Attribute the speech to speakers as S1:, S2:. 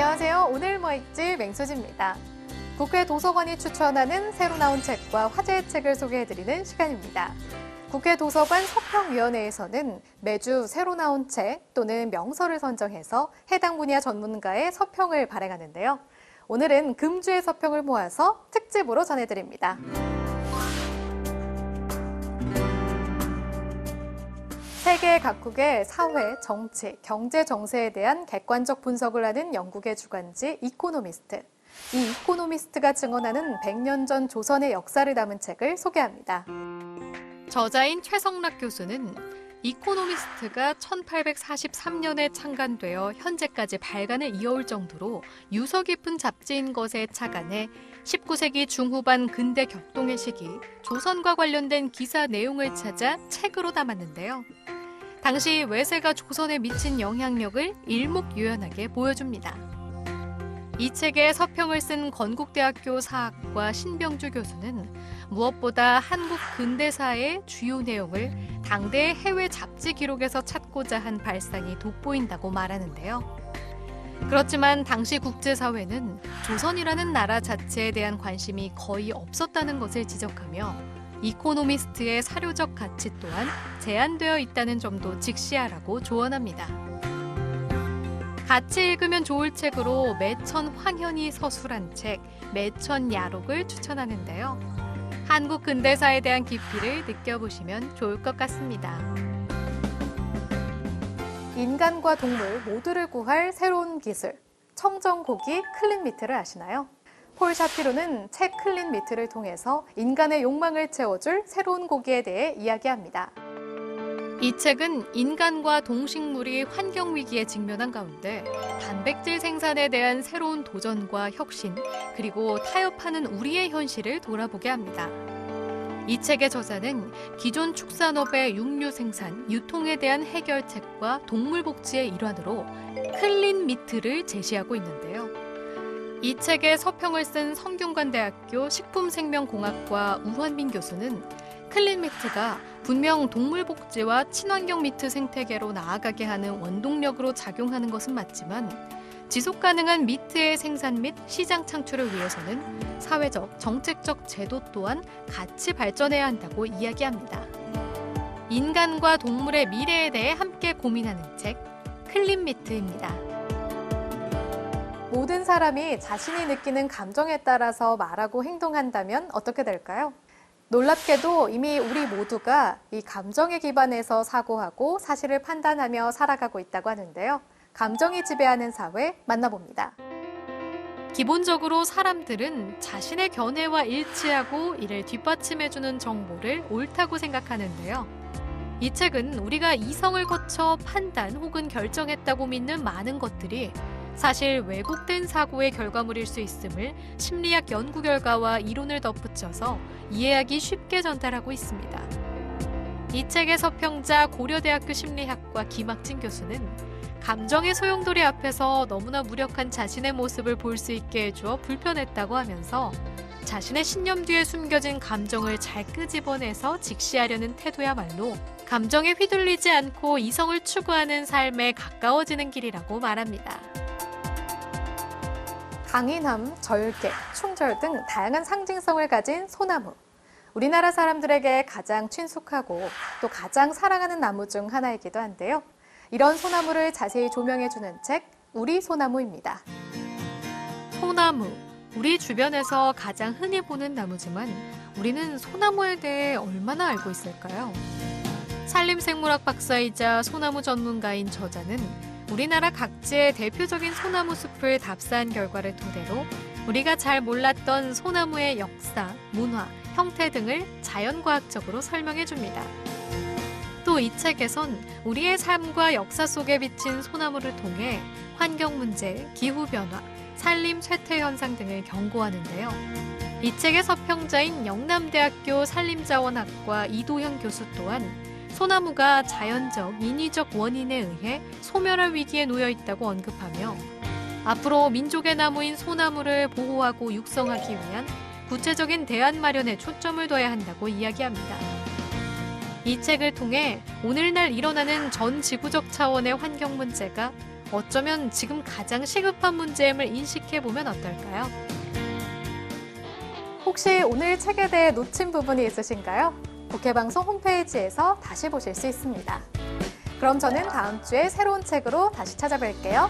S1: 안녕하세요. 오늘 뭐 읽지 맹수지입니다. 국회 도서관이 추천하는 새로 나온 책과 화제의 책을 소개해드리는 시간입니다. 국회 도서관 서평위원회에서는 매주 새로 나온 책 또는 명서를 선정해서 해당 분야 전문가의 서평을 발행하는데요. 오늘은 금주의 서평을 모아서 특집으로 전해드립니다. 세계 각국의 사회, 정치, 경제 정세에 대한 객관적 분석을 하는 영국의 주간지 이코노미스트. 이 이코노미스트가 증언하는 100년 전 조선의 역사를 담은 책을 소개합니다. 저자인 최성락 교수는 이코노미스트가 1843년에 창간되어 현재까지 발간을 이어올 정도로 유서 깊은 잡지인 것에 착안해 19세기 중후반 근대 격동의 시기, 조선과 관련된 기사 내용을 찾아 책으로 담았는데요. 당시 외세가 조선에 미친 영향력을 일목요연하게 보여줍니다. 이 책에 서평을 쓴 건국대학교 사학과 신병주 교수는 무엇보다 한국 근대사의 주요 내용을 당대의 해외 잡지 기록에서 찾고자 한 발상이 돋보인다고 말하는데요. 그렇지만 당시 국제사회는 조선이라는 나라 자체에 대한 관심이 거의 없었다는 것을 지적하며 이코노미스트의 사료적 가치 또한 제한되어 있다는 점도 직시하라고 조언합니다. 같이 읽으면 좋을 책으로 매천 황현이 서술한 책 매천야록을 추천하는데요. 한국 근대사에 대한 깊이를 느껴보시면 좋을 것 같습니다. 인간과 동물 모두를 구할 새로운 기술, 청정고기 클린미트를 아시나요? 폴 샤피로는 책 클린미트를 통해서 인간의 욕망을 채워줄 새로운 고기에 대해 이야기합니다. 이 책은 인간과 동식물이 환경위기에 직면한 가운데 단백질 생산에 대한 새로운 도전과 혁신, 그리고 타협하는 우리의 현실을 돌아보게 합니다. 이 책의 저자는 기존 축산업의 육류 생산, 유통에 대한 해결책과 동물 복지의 일환으로 클린미트를 제시하고 있는데요. 이 책에 서평을 쓴 성균관대학교 식품생명공학과 우환민 교수는 클린미트가 분명 동물 복지와 친환경 미트 생태계로 나아가게 하는 원동력으로 작용하는 것은 맞지만 지속 가능한 미트의 생산 및 시장 창출을 위해서는 사회적, 정책적 제도 또한 같이 발전해야 한다고 이야기합니다. 인간과 동물의 미래에 대해 함께 고민하는 책, 클린미트입니다. 모든 사람이 자신이 느끼는 감정에 따라서 말하고 행동한다면 어떻게 될까요? 놀랍게도 이미 우리 모두가 이 감정에 기반해서 사고하고 사실을 판단하며 살아가고 있다고 하는데요. 감정이 지배하는 사회 만나봅니다. 기본적으로 사람들은 자신의 견해와 일치하고 이를 뒷받침해주는 정보를 옳다고 생각하는데요. 이 책은 우리가 이성을 거쳐 판단 혹은 결정했다고 믿는 많은 것들이 사실 왜곡된 사고의 결과물일 수 있음을 심리학 연구 결과와 이론을 덧붙여서 이해하기 쉽게 전달하고 있습니다. 이 책의 서평자 고려대학교 심리학과 김학진 교수는 감정의 소용돌이 앞에서 너무나 무력한 자신의 모습을 볼 수 있게 해주어 불편했다고 하면서 자신의 신념 뒤에 숨겨진 감정을 잘 끄집어내서 직시하려는 태도야말로 감정에 휘둘리지 않고 이성을 추구하는 삶에 가까워지는 길이라고 말합니다. 강인함, 절개, 충절 등 다양한 상징성을 가진 소나무. 우리나라 사람들에게 가장 친숙하고 또 가장 사랑하는 나무 중 하나이기도 한데요. 이런 소나무를 자세히 조명해주는 책, 우리 소나무입니다. 소나무, 우리 주변에서 가장 흔히 보는 나무지만 우리는 소나무에 대해 얼마나 알고 있을까요? 산림생물학 박사이자 소나무 전문가인 저자는 우리나라 각지의 대표적인 소나무 숲을 답사한 결과를 토대로 우리가 잘 몰랐던 소나무의 역사, 문화, 형태 등을 자연과학적으로 설명해줍니다. 또 이 책에선 우리의 삶과 역사 속에 비친 소나무를 통해 환경 문제, 기후변화, 산림 쇠퇴 현상 등을 경고하는데요. 이 책의 서평자인 영남대학교 산림자원학과 이도현 교수 또한 소나무가 자연적, 인위적 원인에 의해 소멸할 위기에 놓여 있다고 언급하며 앞으로 민족의 나무인 소나무를 보호하고 육성하기 위한 구체적인 대안 마련에 초점을 둬야 한다고 이야기합니다. 이 책을 통해 오늘날 일어나는 전 지구적 차원의 환경 문제가 어쩌면 지금 가장 시급한 문제임을 인식해보면 어떨까요? 혹시 오늘 책에 대해 놓친 부분이 있으신가요? 국회방송 홈페이지에서 다시 보실 수 있습니다. 그럼 저는 다음 주에 새로운 책으로 다시 찾아뵐게요.